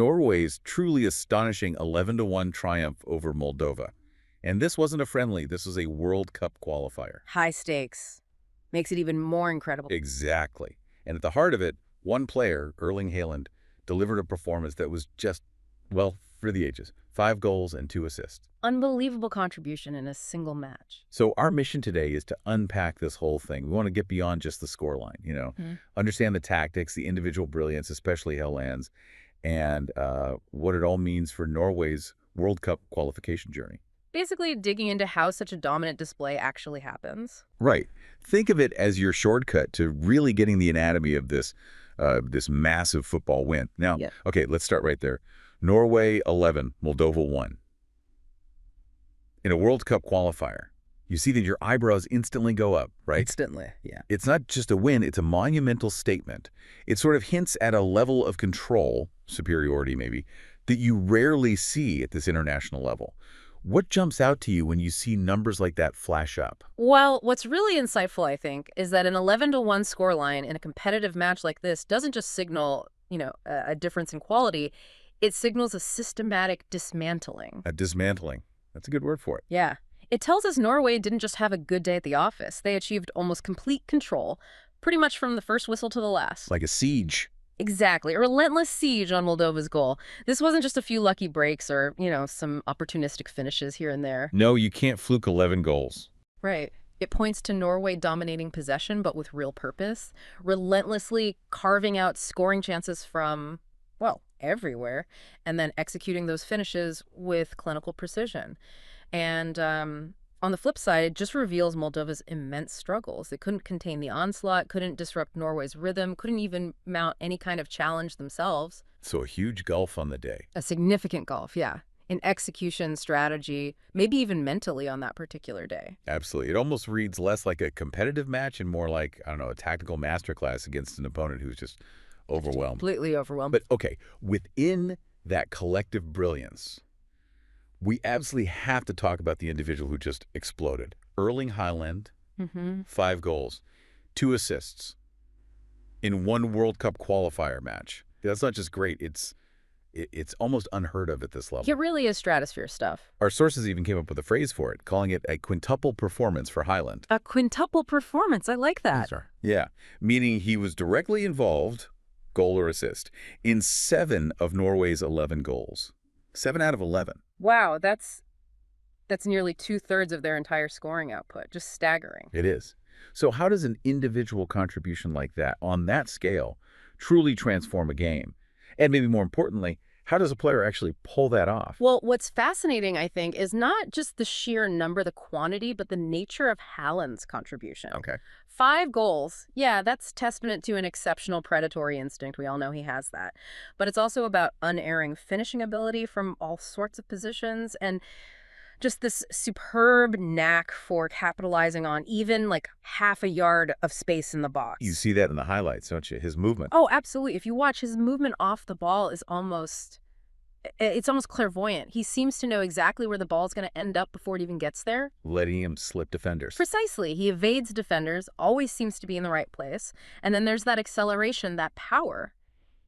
Norway's truly astonishing 11-1 triumph over Moldova. And this wasn't a friendly, this was a World Cup qualifier. High stakes. Makes it even more incredible. Exactly. And at the heart of it, one player, Erling Haaland, delivered a performance that was just, well, for the ages. 5 goals and 2 assists. Unbelievable contribution in a single match. So our mission today is to unpack this whole thing. We want to get beyond just the scoreline, understand the tactics, the individual brilliance, especially Haaland's, and what it all means for Norway's World Cup qualification journey. Basically digging into how such a dominant display actually happens. Right. Think of it as your shortcut to really getting the anatomy of this massive football win. Now, Okay, let's start right there. Norway 11, Moldova 1. In a World Cup qualifier, you see that your eyebrows instantly go up, right? Instantly, yeah. It's not just a win, it's a monumental statement. It sort of hints at a level of control, superiority maybe, that you rarely see at this international level. What jumps out to you when you see numbers like that flash up? Well, what's really insightful, I think, is that an 11-1 scoreline in a competitive match like this doesn't just signal, a difference in quality. It signals a systematic dismantling. A dismantling. That's a good word for it. Yeah. It tells us Norway didn't just have a good day at the office. They achieved almost complete control, pretty much from the first whistle to the last. Like a siege. Exactly. A relentless siege on Moldova's goal. This wasn't just a few lucky breaks or, some opportunistic finishes here and there. No, you can't fluke 11 goals. Right. It points to Norway dominating possession, but with real purpose, relentlessly carving out scoring chances from, well, everywhere, and then executing those finishes with clinical precision. And on the flip side, it just reveals Moldova's immense struggles. They couldn't contain the onslaught, couldn't disrupt Norway's rhythm, couldn't even mount any kind of challenge themselves. So a huge gulf on the day. A significant gulf, yeah. In execution, strategy, maybe even mentally on that particular day. Absolutely. It almost reads less like a competitive match and more like, a tactical masterclass against an opponent who's just overwhelmed. Completely overwhelmed. But okay, within that collective brilliance, we absolutely have to talk about the individual who just exploded. Erling Haaland, 5 goals, 2 assists in one World Cup qualifier match. That's not just great, it's almost unheard of at this level. It really is stratosphere stuff. Our sources even came up with a phrase for it, calling it a quintuple performance for Haaland. A quintuple performance, I like that. Yeah, meaning he was directly involved, goal or assist, in 7 of Norway's 11 goals. 7 out of 11. Wow, that's nearly 2/3 of their entire scoring output. Just staggering. It is. So how does an individual contribution like that, on that scale, truly transform a game? And maybe more importantly, how does a player actually pull that off? Well, what's fascinating, I think, is not just the sheer number, the quantity, but the nature of Haaland's contribution. Okay. 5 goals. Yeah, that's testament to an exceptional predatory instinct. We all know he has that. But it's also about unerring finishing ability from all sorts of positions and just this superb knack for capitalizing on even like half a yard of space in the box. You see that in the highlights, don't you? His movement. Oh, absolutely. If you watch, his movement off the ball is almost clairvoyant. He seems to know exactly where the ball's going to end up before it even gets there. Letting him slip defenders. Precisely. He evades defenders, always seems to be in the right place. And then there's that acceleration, that power.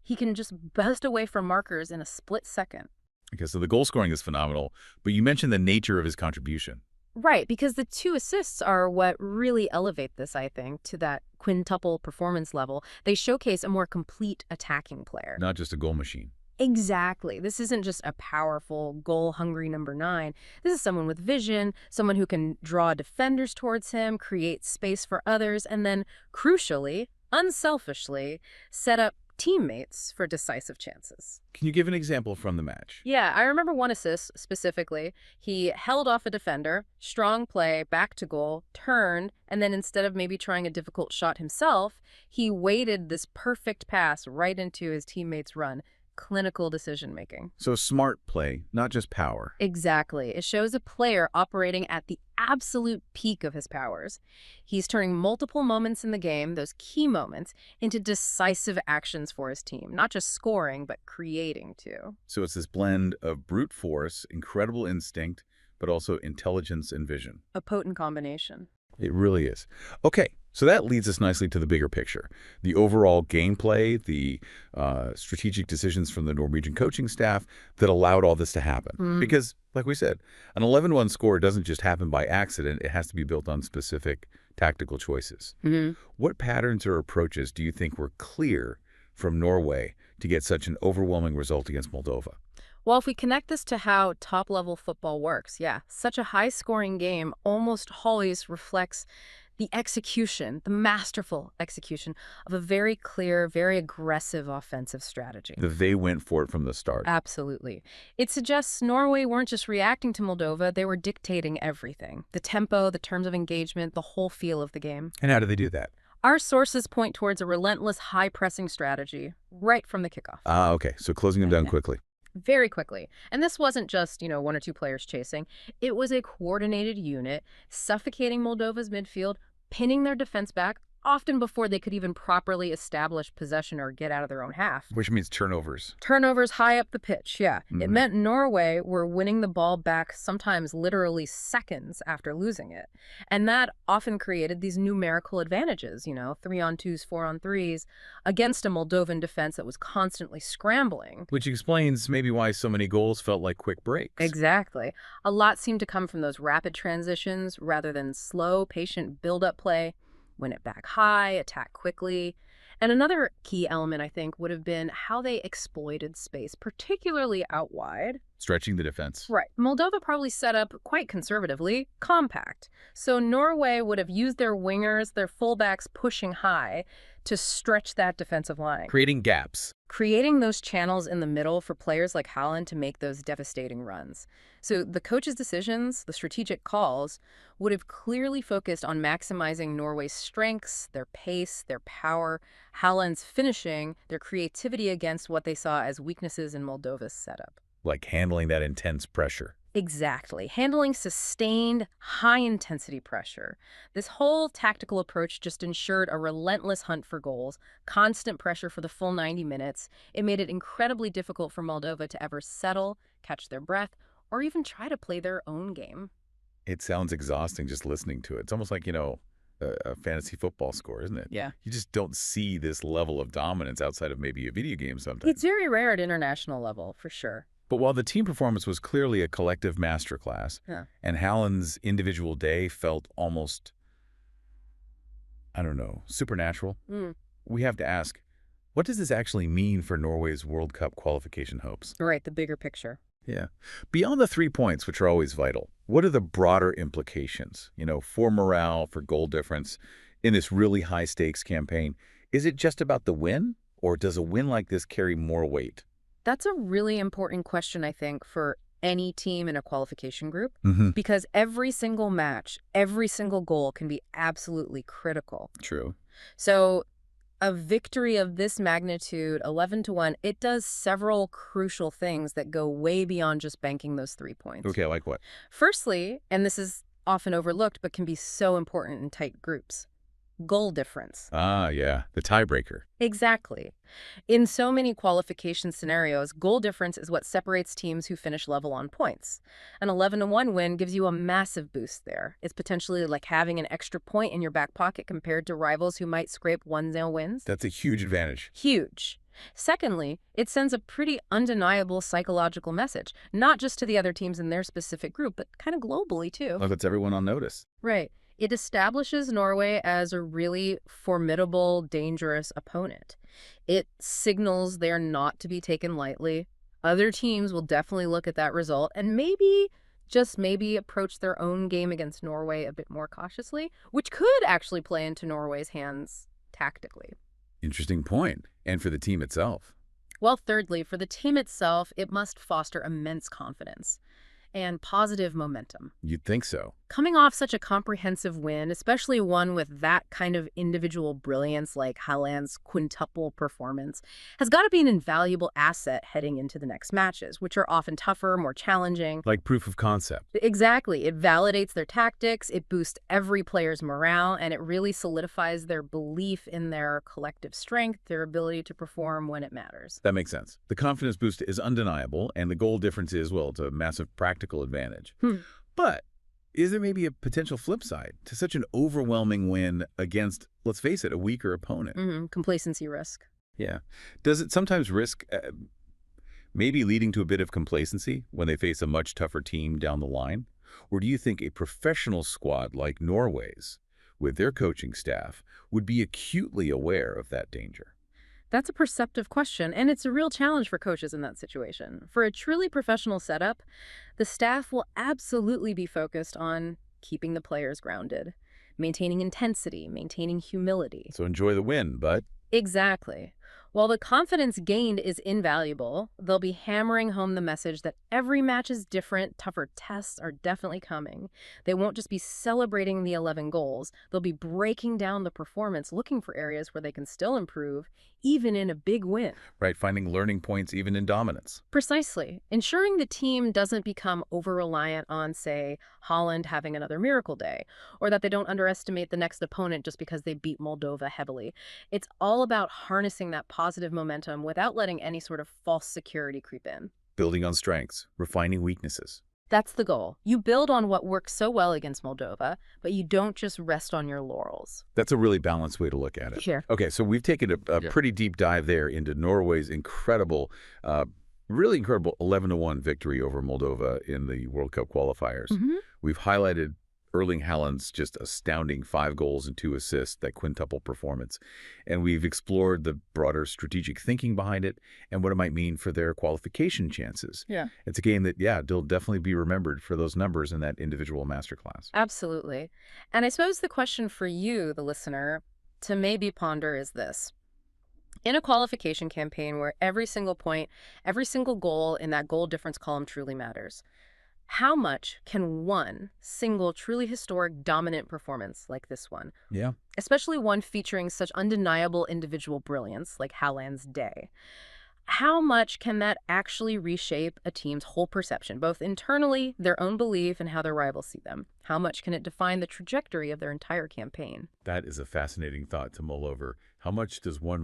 He can just buzz away from markers in a split second. Okay, so the goal scoring is phenomenal, but you mentioned the nature of his contribution. Right, because the 2 assists are what really elevate this, I think, to that quintuple performance level. They showcase a more complete attacking player. Not just a goal machine. Exactly. This isn't just a powerful, goal-hungry number 9. This is someone with vision, someone who can draw defenders towards him, create space for others, and then, crucially, unselfishly, set up teammates for decisive chances. Can you give an example from the match? Yeah, I remember one assist specifically. He held off a defender, strong play, back to goal, turned, and then instead of maybe trying a difficult shot himself, he weighted this perfect pass right into his teammate's run. Clinical decision-making. So smart play, not just power. Exactly. It shows a player operating at the absolute peak of his powers. He's turning multiple moments in the game, those key moments, into decisive actions for his team. Not just scoring, but creating too. So it's this blend of brute force, incredible instinct, but also intelligence and vision. A potent combination. It really is. Okay, So that leads us nicely to the bigger picture. The overall gameplay, the strategic decisions from the Norwegian coaching staff that allowed all this to happen. Because, like we said, an 11-1 score doesn't just happen by accident. It has to be built on specific tactical choices. What patterns or approaches do you think were clear from Norway to get such an overwhelming result against Moldova? Well, if we connect this to how top-level football works, yeah, such a high-scoring game almost always reflects the execution, the masterful execution of a very clear, very aggressive offensive strategy. They went for it from the start. Absolutely. It suggests Norway weren't just reacting to Moldova, they were dictating everything. The tempo, the terms of engagement, the whole feel of the game. And how do they do that? Our sources point towards a relentless high-pressing strategy right from the kickoff. Okay. So closing them down quickly. Very quickly. And this wasn't just, one or two players chasing. It was a coordinated unit, suffocating Moldova's midfield, pinning their defense back, often before they could even properly establish possession or get out of their own half. Which means turnovers. Turnovers high up the pitch, yeah. It meant Norway were winning the ball back sometimes literally seconds after losing it. And that often created these numerical advantages, 3-on-2s, 4-on-3s, against a Moldovan defense that was constantly scrambling. Which explains maybe why so many goals felt like quick breaks. Exactly. A lot seemed to come from those rapid transitions rather than slow, patient build-up play. Win it back high, attack quickly. And another key element, I think, would have been how they exploited space, particularly out wide. Stretching the defense. Right. Moldova probably set up quite conservatively, compact. So Norway would have used their wingers, their fullbacks pushing high to stretch that defensive line. Creating gaps. Creating those channels in the middle for players like Haaland to make those devastating runs. So the coach's decisions, the strategic calls, would have clearly focused on maximizing Norway's strengths, their pace, their power, Haaland's finishing, their creativity against what they saw as weaknesses in Moldova's setup. Like handling that intense pressure. Exactly. Handling sustained, high-intensity pressure. This whole tactical approach just ensured a relentless hunt for goals, constant pressure for the full 90 minutes. It made it incredibly difficult for Moldova to ever settle, catch their breath, or even try to play their own game. It sounds exhausting just listening to it. It's almost like, a fantasy football score, isn't it? Yeah. You just don't see this level of dominance outside of maybe a video game sometimes. It's very rare at international level, for sure. But while the team performance was clearly a collective masterclass, and Haaland's individual day felt almost, supernatural, we have to ask, what does this actually mean for Norway's World Cup qualification hopes? Right, the bigger picture. Yeah. Beyond the 3 points, which are always vital, what are the broader implications, for morale, for goal difference in this really high-stakes campaign? Is it just about the win, or does a win like this carry more weight? That's a really important question, I think, for any team in a qualification group, because every single match, every single goal can be absolutely critical. True. So a victory of this magnitude, 11-1, it does several crucial things that go way beyond just banking those 3 points. Okay, like what? Firstly, and this is often overlooked but can be so important in tight groups, goal difference. Yeah, the tiebreaker. Exactly. In so many qualification scenarios, goal difference is what separates teams who finish level on points. An 11-1 win gives you a massive boost there. It's potentially like having an extra point in your back pocket compared to rivals who might scrape 1-0 wins. That's a huge advantage. Huge. Secondly, it sends a pretty undeniable psychological message, not just to the other teams in their specific group, but kind of globally too. Well, that's everyone on notice. Right. It establishes Norway as a really formidable, dangerous opponent. It signals they're not to be taken lightly. Other teams will definitely look at that result and maybe, just maybe, approach their own game against Norway a bit more cautiously, which could actually play into Norway's hands tactically. Interesting point. And for the team itself? Well, thirdly, for the team itself, it must foster immense confidence and positive momentum. You'd think so. Coming off such a comprehensive win, especially one with that kind of individual brilliance like Haaland's quintuple performance, has got to be an invaluable asset heading into the next matches, which are often tougher, more challenging. Like proof of concept. Exactly. It validates their tactics, it boosts every player's morale, and it really solidifies their belief in their collective strength, their ability to perform when it matters. That makes sense. The confidence boost is undeniable, and the goal difference is, well, it's a massive practical advantage. But is there maybe a potential flip side to such an overwhelming win against, let's face it, a weaker opponent? Complacency risk. Yeah. Does it sometimes risk maybe leading to a bit of complacency when they face a much tougher team down the line? Or do you think a professional squad like Norway's, with their coaching staff, would be acutely aware of that danger? That's a perceptive question, and it's a real challenge for coaches in that situation. For a truly professional setup, the staff will absolutely be focused on keeping the players grounded, maintaining intensity, maintaining humility. So enjoy the win, but Exactly. While the confidence gained is invaluable, they'll be hammering home the message that every match is different, tougher tests are definitely coming. They won't just be celebrating the 11 goals, they'll be breaking down the performance, looking for areas where they can still improve, even in a big win. right, finding learning points even in dominance. Precisely. Ensuring the team doesn't become over-reliant on, say, Holland having another miracle day, or that they don't underestimate the next opponent just because they beat Moldova heavily. It's all about harnessing that positive momentum without letting any sort of false security creep in. Building on strengths, refining weaknesses. That's the goal. You build on what worked so well against Moldova, but you don't just rest on your laurels. That's a really balanced way to look at it. Sure. Okay, so we've taken a pretty deep dive there into Norway's incredible, really incredible 11-1 victory over Moldova in the World Cup qualifiers. We've highlighted Erling Haaland's just astounding 5 goals and 2 assists, that quintuple performance. And we've explored the broader strategic thinking behind it and what it might mean for their qualification chances. Yeah. It's a game that, will definitely be remembered for those numbers in that individual masterclass. Absolutely. And I suppose the question for you, the listener, to maybe ponder is this. In a qualification campaign where every single point, every single goal in that goal difference column truly matters, how much can one single truly historic dominant performance like this one, Yeah. especially one featuring such undeniable individual brilliance like Haaland's day, how much can that actually reshape a team's whole perception, both internally, their own belief, and how their rivals see them? How much can it define the trajectory of their entire campaign? That is a fascinating thought to mull over. How much does one